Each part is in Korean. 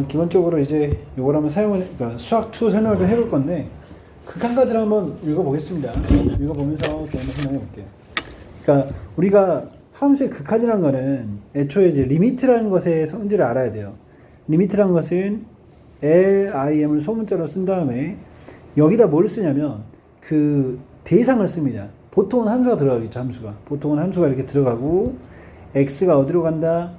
기본적으로 이제 요걸 한번 그러니까 수학 2 설명을 좀 해볼 건데, 극 한 가지를 한번 읽어보겠습니다. 읽어보면서 한번 설명해 볼게요. 그러니까 우리가 함수의 극한이라는 거는 애초에 이제 리미트라는 것의 성질을 알아야 돼요. 리미트라는 것은 LIM을 소문자로 쓴 다음에 여기다 뭘 쓰냐면 그 대상을 씁니다. 보통은 함수가 들어가겠죠, 함수가. 보통은 함수가 이렇게 들어가고, x가 어디로 간다?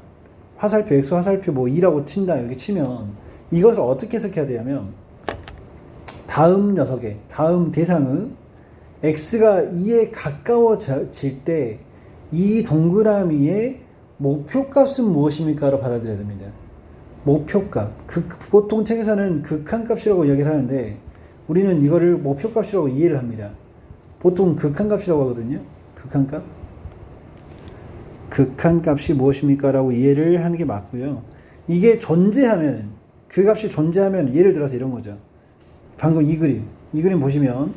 화살표, x 화살표 뭐 2라고 친다, 이렇게 치면 이것을 어떻게 해석해야 되냐면, 다음 녀석의, 다음 대상의 x가 2에 가까워질 때 이 동그라미의 목표값은 무엇입니까로 받아들여야 됩니다. 목표값. 보통 책에서는 극한값이라고 이야기를 하는데, 우리는 이거를 목표값이라고 이해를 합니다. 보통 극한값이라고 하거든요. 극한값. 극한값이 무엇입니까? 라고 이해를 하는 게 맞고요. 이게 존재하면, 그 값이 존재하면, 예를 들어서 이런 거죠. 방금 이 그림 보시면,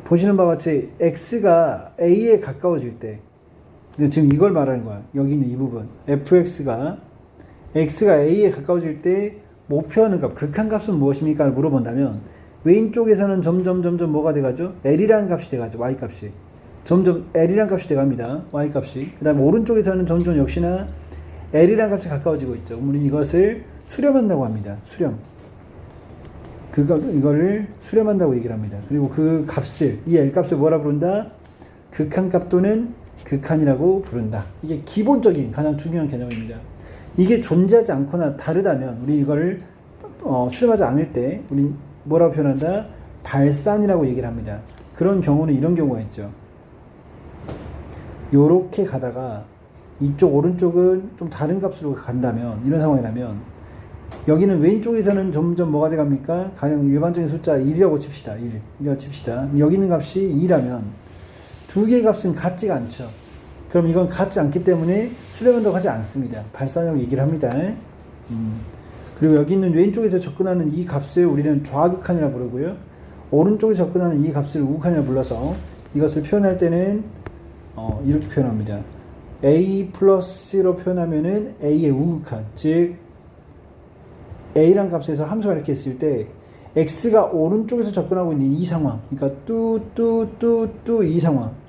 보시는 바와 같이 x가 a에 가까워질 때, 지금 이걸 말하는 거야. 여기 있는 이 부분. fx가 a에 가까워질 때 목표하는 값, 극한값은 무엇입니까? 물어본다면, 왼쪽에서는 점점 뭐가 돼가죠? l이라는 값이 돼가죠. y값이. 점점 l이라는 값이 돼갑니다. y값이. 그 다음에 오른쪽에서는 점점 역시나 l이라는 값이 가까워지고 있죠. 우리 이것을 수렴한다고 합니다. 수렴. 이거를 수렴한다고 얘기를 합니다. 그리고 그 값을, 이 L값을 뭐라 부른다? 극한값 또는 극한이라고 부른다. 이게 기본적인 가장 중요한 개념입니다. 이게 존재하지 않거나 다르다면, 우리 이거를 수렴하지 않을 때 우리 뭐라고 표현한다? 발산이라고 얘기를 합니다. 그런 경우는 이런 경우가 있죠. 요렇게 가다가 이쪽 오른쪽은 좀 다른 값으로 간다면, 이런 상황이라면, 여기는 왼쪽에서는 점점 뭐가 돼갑니까? 가령 일반적인 숫자 1이라고 칩시다. 1이라고 칩시다. 여기 있는 값이 2라면 두 개의 값은 같지가 않죠. 그럼 이건 같지 않기 때문에 수렴한다고 하지 않습니다. 발산이라고 얘기를 합니다. 그리고 여기 있는 왼쪽에서 접근하는 이 값을 우리는 좌극한이라고 부르고요. 오른쪽에서 접근하는 이 값을 우극한이라고 불러서 이것을 표현할 때는 이렇게 표현합니다. a 플러스로 표현하면은 a의 우극한, 즉 a란 값에서 함수가 이렇게 했을 때 x가 오른쪽에서 접근하고 있는 이 상황, 그러니까 뚜 이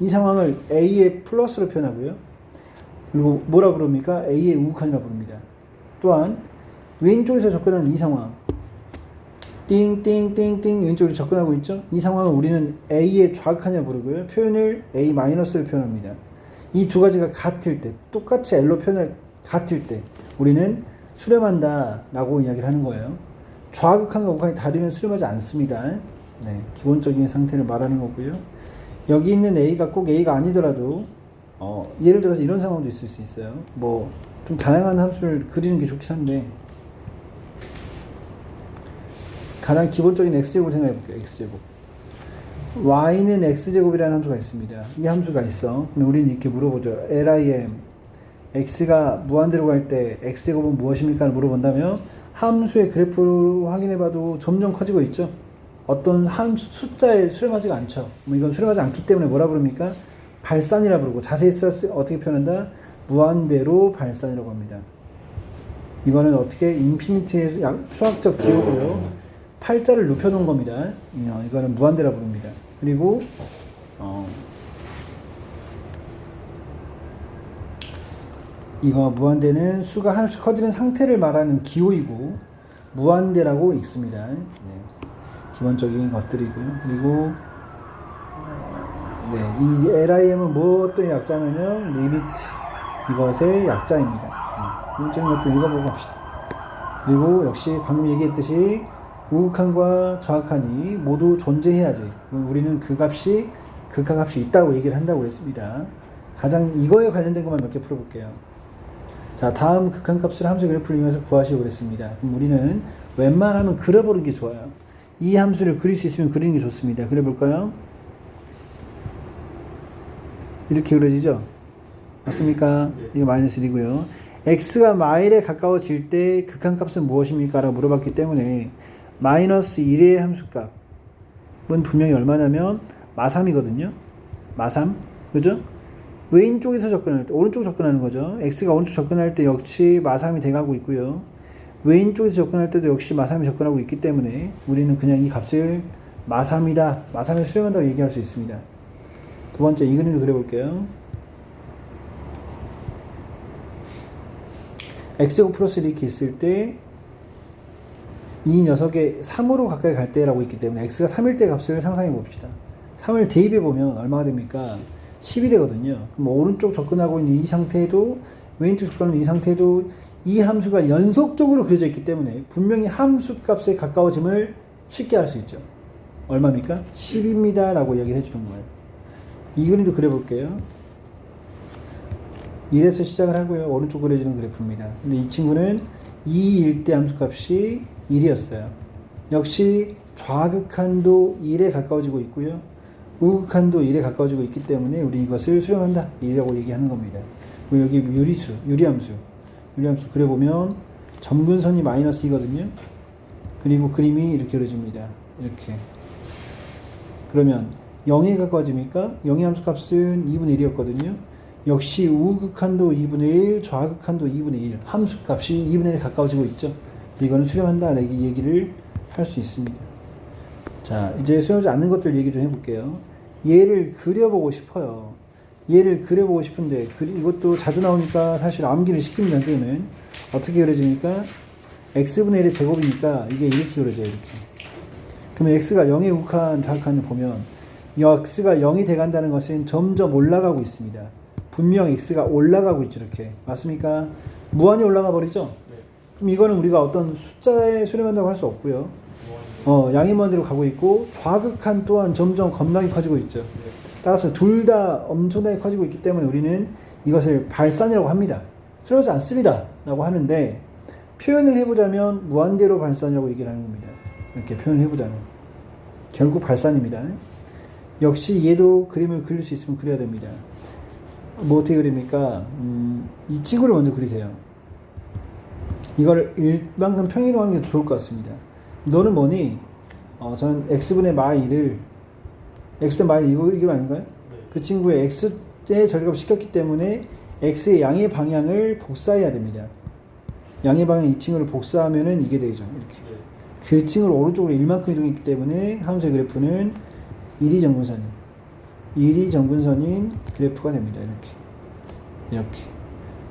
상황을 a의 플러스로 표현하고요. 그리고 뭐라 부릅니까? a의 우극한이라고 부릅니다. 또한 왼쪽에서 접근하는 이 상황, 띵띵띵띵 왼쪽으로 접근하고 있죠. 이 상황을 우리는 a의 좌극한이라고 부르고요. 표현을 a 마이너스로 표현합니다. 이 두 가지가 같을 때, 똑같이 l로 표현을 같을 때 우리는 수렴한다 라고 이야기를 하는 거예요. 좌극한과 우극한이 다르면 수렴하지 않습니다. 네, 기본적인 상태를 말하는 거고요. 여기 있는 a가 꼭 a가 아니더라도 예를 들어서 이런 상황도 있을 수 있어요. 뭐 좀 다양한 함수를 그리는 게 좋긴 한데, 가장 기본적인 x제곱을 생각해 볼게요. x제곱. y는 x제곱이라는 함수가 있습니다. 이 함수가 있어. 그럼 우리는 이렇게 물어보죠. lim x가 무한대로 갈 때 x제곱은 무엇입니까? 물어본다면 함수의 그래프를 확인해봐도 점점 커지고 있죠. 어떤 함수 숫자에 수렴하지가 않죠. 이건 수렴하지 않기 때문에 뭐라 부릅니까? 발산이라 부르고, 자세히 써서 어떻게 표현한다? 무한대로 발산이라고 합니다. 이거는 어떻게 인피니티의 수학적 기호고요. 팔자를 눕혀놓은 겁니다. 이거는 무한대라 부릅니다. 그리고 이거 무한대는 수가 하나씩 커지는 상태를 말하는 기호이고 무한대라고 읽습니다. 네, 기본적인 것들이고요. 그리고 이 LIM은 뭐 어떤 약자면요, 리미트, 이것의 약자입니다. 기본적인 것들 읽어보고 갑시다. 그리고 역시 방금 얘기했듯이 우극한과 좌극한이 모두 존재해야지 우리는 그 값이, 극한값이 있다고 얘기를 한다고 그랬습니다. 가장 이거에 관련된 것만 몇 개 풀어볼게요. 자, 다음 극한값을 함수 그래프를 이용해서 구하시고 그랬습니다. 그럼 우리는 웬만하면 그려보는 게 좋아요. 이 함수를 그릴 수 있으면 그리는 게 좋습니다. 그려볼까요? 이렇게 그려지죠? 맞습니까? 이거 마이너스 1이고요. x가 마일에 가까워질 때 극한값은 무엇입니까? 라고 물어봤기 때문에 마이너스 1의 함수값은 분명히 얼마냐면 마3이거든요. 마3. 그죠? 왼쪽에서 접근할 때, 오른쪽 접근하는 거죠. x가 오른쪽 접근할 때 역시 마3이 돼가고 있고요. 외인 쪽에서 접근할 때도 역시 마3이 접근하고 있기 때문에 우리는 그냥 이 값을 마3이다, 마3을 수렴한다고 얘기할 수 있습니다. 두 번째, 이 그림을 그려볼게요. x제곱 플러스 이렇게 있을 때 이 녀석의 3으로 가까이 갈 때라고 있기 때문에 x가 3일 때 값을 상상해 봅시다. 3을 대입해 보면 얼마가 됩니까? 10이 되거든요. 그럼 오른쪽 접근하고 있는 이 상태에도 왼쪽 접근하는 이 상태에도 이 함수가 연속적으로 그려져 있기 때문에 분명히 함수 값에 가까워짐을 쉽게 알 수 있죠. 얼마입니까? 10입니다 라고 이야기를 해주는 거예요. 이 그림도 그려볼게요. 1에서 시작을 하고요. 오른쪽 그려지는 그래프입니다. 근데 이 친구는 2일 때 함수값이 1이었어요. 역시 좌극한도 1에 가까워지고 있고요. 우극한도 1에 가까워지고 있기 때문에 우리 이것을 수렴한다. 1이라고 얘기하는 겁니다. 그리고 여기 유리수, 유리함수 그려보면 점근선이 마이너스 2거든요. 그리고 그림이 이렇게 그려집니다. 이렇게. 그러면 0에 가까워집니까? 0의 함수값은 2분의 1이었거든요. 역시 우극한도 2분의 1, 좌극한도 2분의 1. 함수값이 2분의 1에 가까워지고 있죠. 이거는 수렴한다. 라고 얘기를 할 수 있습니다. 자, 이제 수렴하지 않는 것들 얘기 좀 해볼게요. 얘를 그려보고 싶어요. 얘를 그려보고 싶은데 이것도 자주 나오니까 사실 암기를 시키면 선생님은 어떻게 그려집니까? x분의 1의 제곱이니까 이게 이렇게 그려져요. 이렇게. 그러면 x가 0에 우극한 좌극한을 보면 x가 0이 돼간다는 것은 점점 올라가고 있습니다. 분명 x가 올라가고 있죠. 이렇게. 맞습니까? 무한히 올라가 버리죠? 네. 그럼 이거는 우리가 어떤 숫자에 수렴한다고 할 수 없고요. 양이 무한대로 가고 있고 좌극한 또한 점점 겁나게 커지고 있죠. 네. 따라서 둘 다 엄청나게 커지고 있기 때문에 우리는 이것을 발산이라고 합니다. 수렴하지 않습니다. 라고 하는데 표현을 해보자면 무한대로 발산이라고 얘기를 하는 겁니다. 이렇게 표현을 해보자면. 결국 발산입니다. 역시 얘도 그림을 그릴 수 있으면 그려야 됩니다. 뭐 어떻게 그립니까? 이 친구를 먼저 그리세요. 이걸 일반금 평행으로 하는 게 좋을 것 같습니다. 너는 뭐니? 저는 x분의 마1을 x분의 마1 이거 아닌가요? 네. 그 친구의 x에 절ገብ 시켰기 때문에 x의 양의 방향을 복사해야 됩니다. 양의 방향 이 친구를 복사하면은 이게 되죠. 이렇게. 네. 그 친구를 오른쪽으로 1만큼 이동했기 때문에 함수의 그래프는 1이 정근선인 그래프가 됩니다. 이렇게.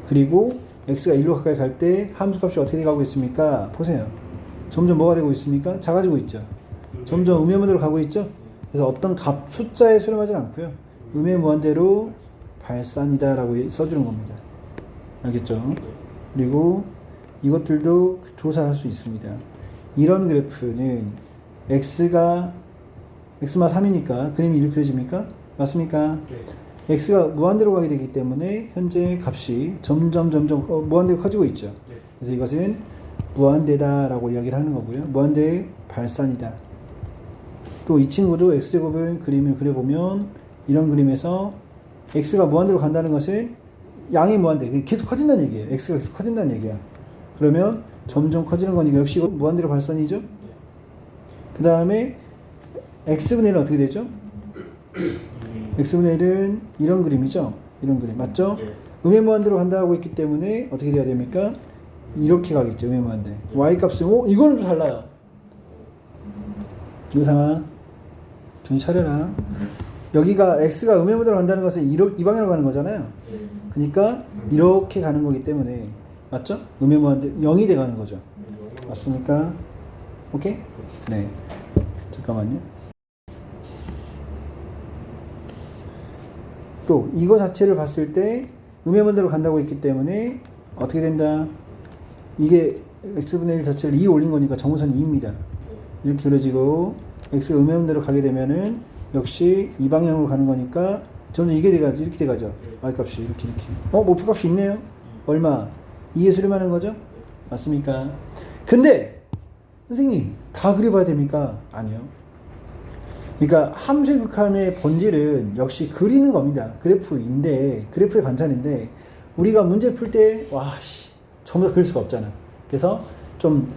그리고 x가 1로 가까이 갈 때 함수값이 어떻게 가고 있습니까? 보세요. 점점 뭐가 되고 있습니까? 작아지고 있죠. 점점 음의 무한대로 가고 있죠. 그래서 어떤 값 숫자에 수렴하지 않고요. 음의 무한대로 발산이다 라고 써주는 겁니다. 알겠죠? 그리고 이것들도 조사할 수 있습니다. 이런 그래프는 x마 3이니까 그림이 이렇게 그려집니까? 맞습니까? 네. x가 무한대로 가게 되기 때문에 현재 값이 점점 무한대로 커지고 있죠. 네. 그래서 이것은 무한대다 라고 이야기를 하는 거고요. 무한대의 발산이다. 또 이 친구도 x제곱을 그림을 그려보면 이런 그림에서 x가 무한대로 간다는 것은 양이 무한대, 계속 커진다는 얘기예요. x가 계속 커진다는 얘기야. 그러면 점점 커지는 거니까 역시 이거 무한대로 발산이죠. 그 다음에 x분의 1은 어떻게 되죠? x분의 1은 이런 그림이죠. 이런 그림 맞죠? 음의 무한대로 간다고 했기 때문에 어떻게 돼야 됩니까? 이렇게 가겠죠. 음의 무한대. y값은 이거는 좀 달라요. 유상아 정신 차려라. 여기가 x가 음의 무한대로 간다는 것은 이 방향으로 가는 거잖아요. 그러니까 이렇게 가는 거기 때문에 맞죠? 음의 무한대 0이 돼 가는 거죠. 맞습니까? 오케이? 네. 잠깐만요. 또 이거 자체를 봤을 때 음의 무한대로 간다고 했기 때문에 어떻게 된다? 이게 x분의 1 자체를 2 올린 거니까 정근선이 2입니다. 이렇게 그려지고 x가 음의 무한대로 가게 되면은 역시 이 방향으로 가는 거니까 점점 이렇게 돼가죠. y값이 이렇게. 목표값이 있네요. 얼마? 2에 수렴하는 거죠? 맞습니까? 근데 선생님 다 그려봐야 됩니까? 아니요. 그러니까 함수의 극한의 본질은 역시 그리는 겁니다. 그래프의 관찰인데 우리가 문제 풀 때 전부 다 그릴 수가 없잖아. 그래서 좀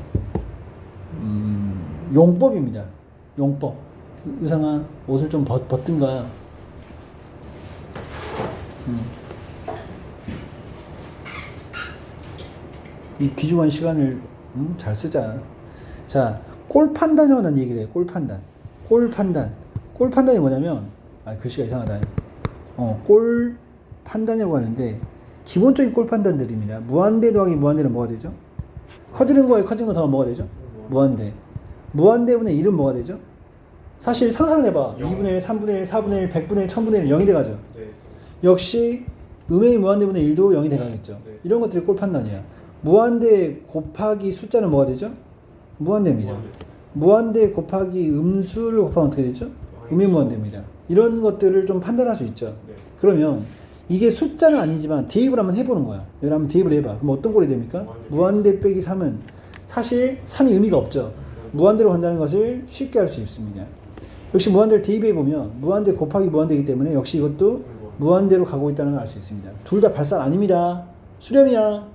용법입니다. 용법. 의상아 옷을 좀 벗든가. 이 귀중한 시간을 잘 쓰자. 자, 꼴 판단이라는 얘기를 해요. 꼴 판단. 꼴 판단. 꼴 판단이 뭐냐면, 글씨가 이상하다. 꼴 판단이라고 하는데, 기본적인 꼴 판단들입니다. 무한대 더하기 무한대는 뭐가 되죠? 커지는 거에 커진 거 더하면 뭐가 되죠? 무한대. 무한대분의 1은 뭐가 되죠? 사실 상상해봐. 2분의 1, 3분의 1, 4분의 1, 100분의 1, 1000분의 1, 0이 돼가죠. 네. 역시 음의 무한대분의 1도 0이 돼가겠죠. 네. 이런 것들이 꼴 판단이야. 무한대 곱하기 숫자는 뭐가 되죠? 무한대입니다. 무한대 곱하기 음수를 곱하면 어떻게 되죠? 음의 무한대입니다. 이런 것들을 좀 판단할 수 있죠. 네. 그러면 이게 숫자는 아니지만 대입을 한번 해보는 거야. 여기 한번 대입을 해봐. 그럼 어떤 꼴이 됩니까? 무한대 빼기 3은 사실 3이 의미가 없죠. 무한대로 간다는 것을 쉽게 할 수 있습니다. 역시 무한대를 대입해보면 무한대 곱하기 무한대이기 때문에 역시 이것도 무한대로 가고 있다는 걸 알 수 있습니다. 둘 다 발산 아닙니다. 수렴이야.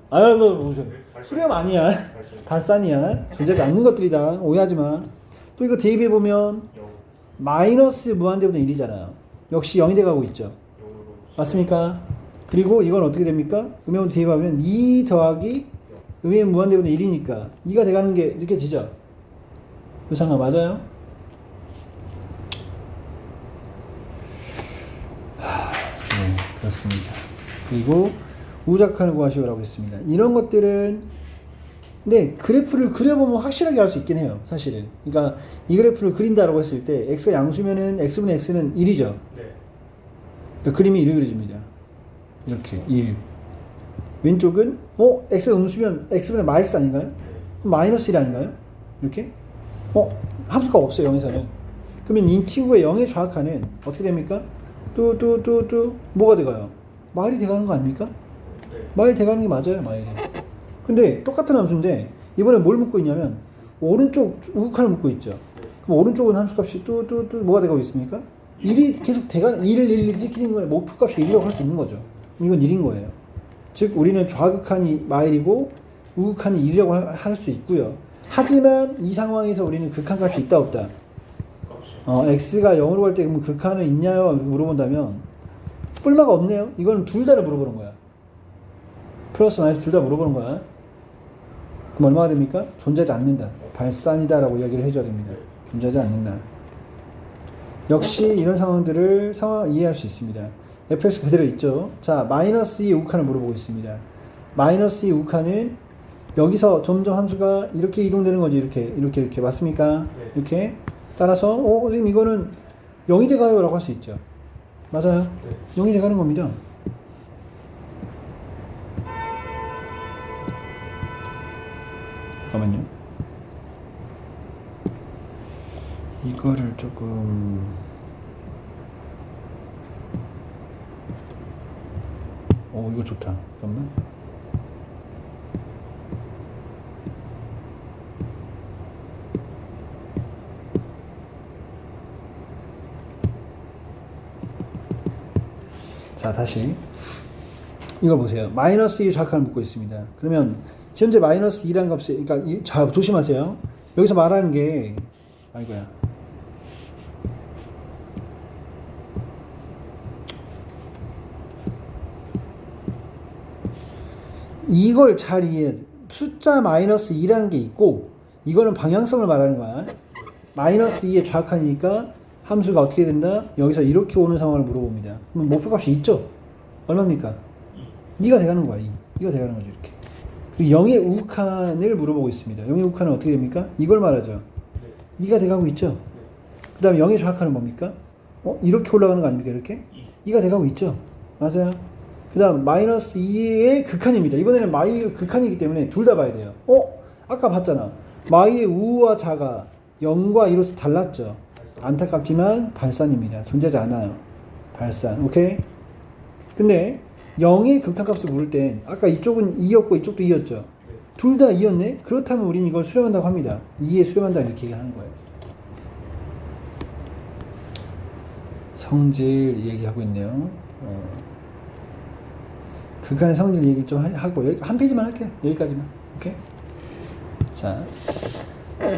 수렴 아니야. 발산이야. 존재하지 않는 것들이다. 오해하지 마. 또 이거 대입해보면 마이너스 무한대분의 1이잖아요. 역시 0이 돼가고 있죠. 맞습니까? 그리고 이건 어떻게 됩니까? 음의 대입하면 2 더하기 음의 무한대분의 1이니까 2가 돼가는 게 느껴지죠? 유상아 맞아요? 네, 그렇습니다. 그리고 우작한을 구하시오라고 했습니다. 이런 것들은 근데 그래프를 그려보면 확실하게 알 수 있긴 해요. 사실은. 그러니까 이 그래프를 그린다라고 했을 때 x가 양수면은 x분의 x는 1이죠. 네. 그러니까 그림이 이렇게 그려집니다. 이렇게 1. 왼쪽은 x가 음수면 x분의 마x 아닌가요? 그럼 마이너스 1 아닌가요? 이렇게? 함수가 없어요. 0에서는. 그러면 이 친구의 0의 좌악하는 어떻게 됩니까? 뭐가 돼가요? 마일이 돼가는 거 아닙니까? 네. 마일 돼가는 게 맞아요. 마일이. 근데 똑같은 함수인데 이번에 뭘 묻고 있냐면 오른쪽 우극한을 묻고 있죠. 그럼 오른쪽은 함수값이 뭐가 되고 있습니까? 1이 계속 돼가는 1을 지키는 거예요. 목표값이 1이라고 할 수 있는 거죠. 이건 1인 거예요. 즉 우리는 좌극한이 마일이고 우극한이 1이라고 할 수 있고요. 하지만 이 상황에서 우리는 극한값이 있다 없다. x가 0으로 갈 때 그러면 극한은 있냐요? 물어본다면 뿔마가 없네요. 이거는 둘 다를 물어보는 거야. 플러스 마이너스 둘 다 물어보는 거야. 그럼 얼마가 됩니까? 존재하지 않는다. 발산이다 라고 이야기를 해줘야 됩니다. 존재하지 않는다. 역시 이런 상황들을 이해할 수 있습니다. fx 그대로 있죠. 자, 마이너스 2 우극한을 물어보고 있습니다. 마이너스 2 우극한은 여기서 점점 함수가 이렇게 이동되는 거죠. 이렇게 맞습니까? 네. 이렇게 따라서 선생님 이거는 0이 돼가요 라고 할 수 있죠. 맞아요. 네. 0이 돼가는 겁니다. 잠깐만요. 이거를 조금 이거 좋다. 잠깐만. 자, 다시 이걸 보세요. 마이너스 2 좌악한을 묻고 있습니다. 그러면 현재 마이너스 2라는 값이 그러니까 자, 조심하세요. 여기서 말하는 게 아이고야. 이걸 잘 이해해. 숫자 마이너스 2라는 게 있고 이거는 방향성을 말하는 거야. 마이너스 2의 좌악한이니까 함수가 어떻게 된다? 여기서 이렇게 오는 상황을 물어봅니다. 그럼 목표값이 있죠? 얼마입니까? 2가 돼가는 거야. 2가 돼가는 거죠. 이렇게. 그리고 0의 우극한을 물어보고 있습니다. 0의 우극한은 어떻게 됩니까? 이걸 말하죠. 2가 돼가고 있죠? 그 다음에 0의 좌악한은 뭡니까? 이렇게 올라가는 거 아닙니까? 이렇게? 2가 돼가고 있죠? 맞아요. 그 다음 마이너스 2의 극한입니다. 이번에는 마이의 극한이기 때문에 둘 다 봐야 돼요. 아까 봤잖아. 마이의 우와 자가 0과 2로서 달랐죠. 안타깝지만 발산입니다. 존재하지 않아요. 발산. 오케이? 근데 0의 극한값을 물을 땐 아까 이쪽은 2였고 이쪽도 2였죠. 둘 다 2였네? 그렇다면 우리는 이걸 수렴한다고 합니다. 2에 수렴한다 이렇게 얘기하는 거예요. 성질 얘기하고 있네요. 극한의 성질 얘기 좀 하고 여기 한 페이지만 할게요. 여기까지만. 오케이? 자,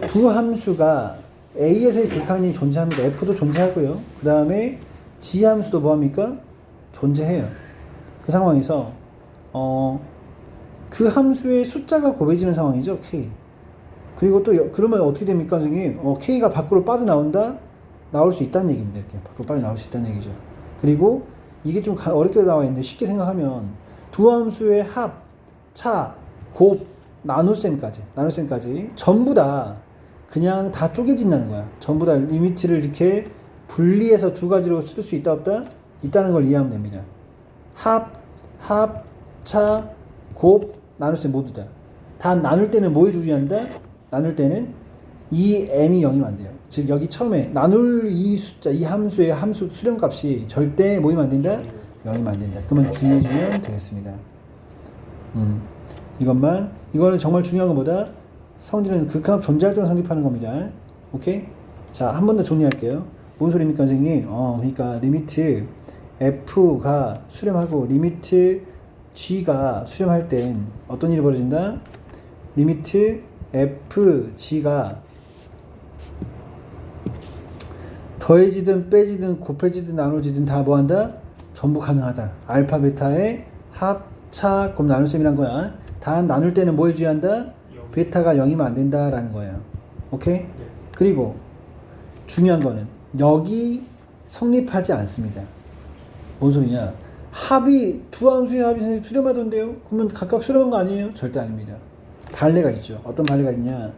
두 함수가 A에서의 극한이 존재합니다. F도 존재하고요. 그 다음에 G 함수도 뭐합니까? 존재해요. 그 상황에서 그 함수의 숫자가 곱해지는 상황이죠. K. 그리고 또 그러면 어떻게 됩니까, 선생님? K가 밖으로 빠져나온다? 나올 수 있다는 얘기입니다. 이렇게 밖으로 빠져나올 수 있다는 얘기죠. 그리고 이게 좀 어렵게 나와 있는데 쉽게 생각하면 두 함수의 합, 차, 곱, 나눗셈까지 전부 다 그냥 다 쪼개진다는 거야. 전부 다 리미트를 이렇게 분리해서 두 가지로 쓸 수 있다 없다? 있다는 걸 이해하면 됩니다. 합, 차, 곱, 나눗셈 모두 다. 단 나눌 때는 뭐 해주기 한다? 나눌 때는 이 m이 0이면 안 돼요. 즉 여기 처음에 나눌 이 숫자, 이 함수의 함수 수렴값이 절대 뭐이면 안 된다? 0이면 안 된다. 그러면 주의해주면 되겠습니다. 이거는 정말 중요한 것보다 성질은 극한합 존재할 때만 성립하는 겁니다. 오케이? 자, 한 번 더 정리할게요. 뭔 소리입니까, 선생님? 그러니까 리미트 f가 수렴하고 리미트 g가 수렴할 땐 어떤 일이 벌어진다? 리미트 fg가 더해지든 빼지든 곱해지든 나눠지든 다 뭐한다? 전부 가능하다. 알파 베타의 합, 차, 곱 나눗셈이란 거야. 단 나눌 때는 뭐 해줘야 한다? 베타가 0이면 안 된다라는 거예요. 오케이? 네. 그리고 중요한 거는 여기 성립하지 않습니다. 뭔 소리냐? 합이 두 함수의 합이 수렴하던데요? 그러면 각각 수렴한 거 아니에요? 절대 아닙니다. 발레가 있죠. 어떤 발레가 있냐?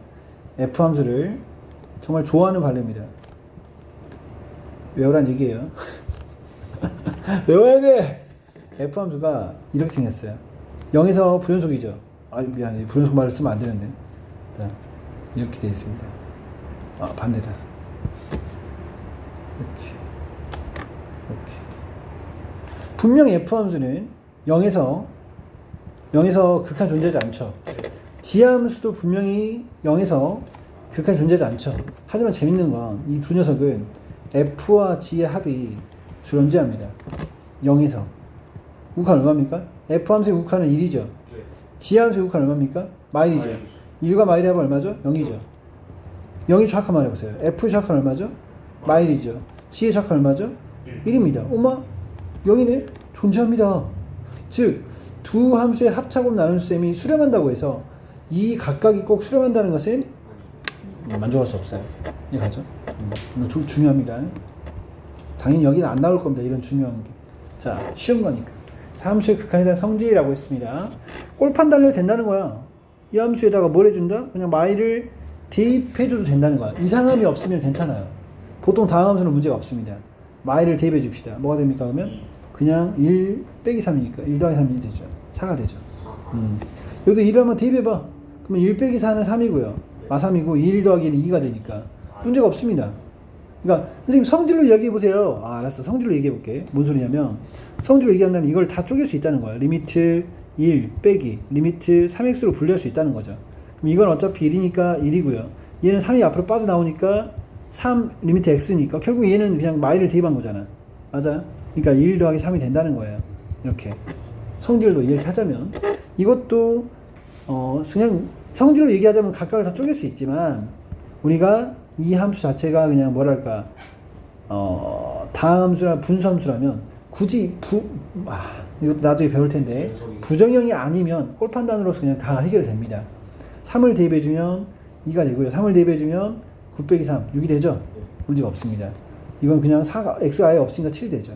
F 함수를 정말 좋아하는 발레입니다. 외우란 얘기예요. 외워야 돼! F 함수가 이렇게 생겼어요. 0에서 불연속이죠. 미안해. 불연속 말을 쓰면 안 되는데. 자, 이렇게 되어 있습니다. 반대다. 이렇게. 분명히 F 함수는 0에서 극한 존재하지 않죠. 지함수도 분명히 0에서 극한 존재하지 않죠. 하지만 재밌는 건 이 두 녀석은 F와 G의 합이 존재합니다. 0에서. 우칸 얼마입니까? F 함수의 우칸은 1이죠. G 함수의 우칸 얼마입니까? 마일이죠. 1과 마일의 합은 얼마죠? 0이죠. 0이 정확한 말 해보세요. F의 정확한 얼마죠? 마일이죠. G의 정확한 얼마죠? 1입니다. 오마? 0이네? 존재합니다. 즉, 두 함수의 합차곱 나눗셈이 수렴한다고 해서 이 각각이 꼭 수렴한다는 것은 만족할 수 없어요. 이해가죠? 중요합니다. 당연히 여기는 안 나올 겁니다. 이런 중요한 게. 자, 쉬운 거니까. 자, 함수의 극한에 대한 성질이라고 했습니다. 꼴 판단을 된다는 거야. 이 함수에다가 뭘 해준다? 그냥 마이를 대입해줘도 된다는 거야. 이상함이 없으면 괜찮아요. 보통 다음 함수는 문제가 없습니다. 마이를 대입해 줍시다. 뭐가 됩니까? 그러면 그냥 1 빼기 3이니까 1 더하기 3이 되죠. 4가 되죠. 여기도 1을 한번 대입해봐. 그러면 1 빼기 4는 3이고요. 3이고 1 더하기 1이 2가 되니까 문제가 없습니다. 그러니까 선생님 성질로 얘기해보세요. 알았어. 성질로 얘기해볼게. 뭔 소리냐면 성질로 얘기한다면 이걸 다 쪼갤 수 있다는 거야. 리미트 1 빼기 리미트 3x로 분리할 수 있다는 거죠. 그럼 이건 어차피 1이니까 1이고요. 얘는 3이 앞으로 빠져나오니까 3 리미트 x니까 결국 얘는 그냥 마이를 대입한 거잖아. 맞아요? 그러니까 1 더하기 3이 된다는 거예요. 이렇게 성질로 이야기하자면 이것도 그냥 성질로 얘기하자면 각각을 다 쪼갤 수 있지만 우리가 이 함수 자체가 그냥 뭐랄까 다함수나 분수함수라면 굳이 이것도 나중에 배울 텐데 부정형이 아니면 꼴 판단으로서 그냥 다 해결됩니다. 3을 대입해주면 2가 되고요. 3을 대입해주면 9 빼기 3, 6이 되죠? 문제가 없습니다. 이건 그냥 4가 x가 아예 없으니까 7이 되죠.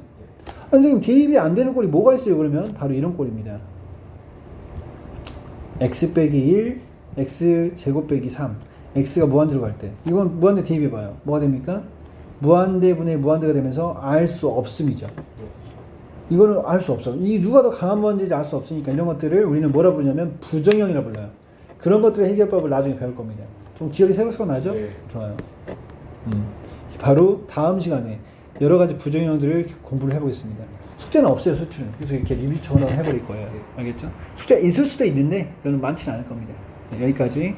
선생님 대입이 안 되는 꼴이 뭐가 있어요? 그러면 바로 이런 꼴입니다. x 빼기 1, x 제곱 빼기 3, x가 무한대로 갈 때 이건 무한대 대입해봐요. 뭐가 됩니까? 무한대분의 무한대가 되면서 알 수 없음이죠. 이거는 알 수 없어. 이 누가 더 강한 무한대인지 알 수 없으니까 이런 것들을 우리는 뭐라 부르냐면 부정형이라 불러요. 그런 것들의 해결법을 나중에 배울 겁니다. 좀 기억이 새록새록 나죠? 네. 좋아요. 바로 다음 시간에 여러 가지 부정형들을 공부를 해보겠습니다. 숙제는 없어요, 수트는. 그래서 이렇게 리뷰처럼 해버릴 거예요. 알겠죠? 숙제 있을 수도 있는데, 이거는 많지는 않을 겁니다. 네, 여기까지.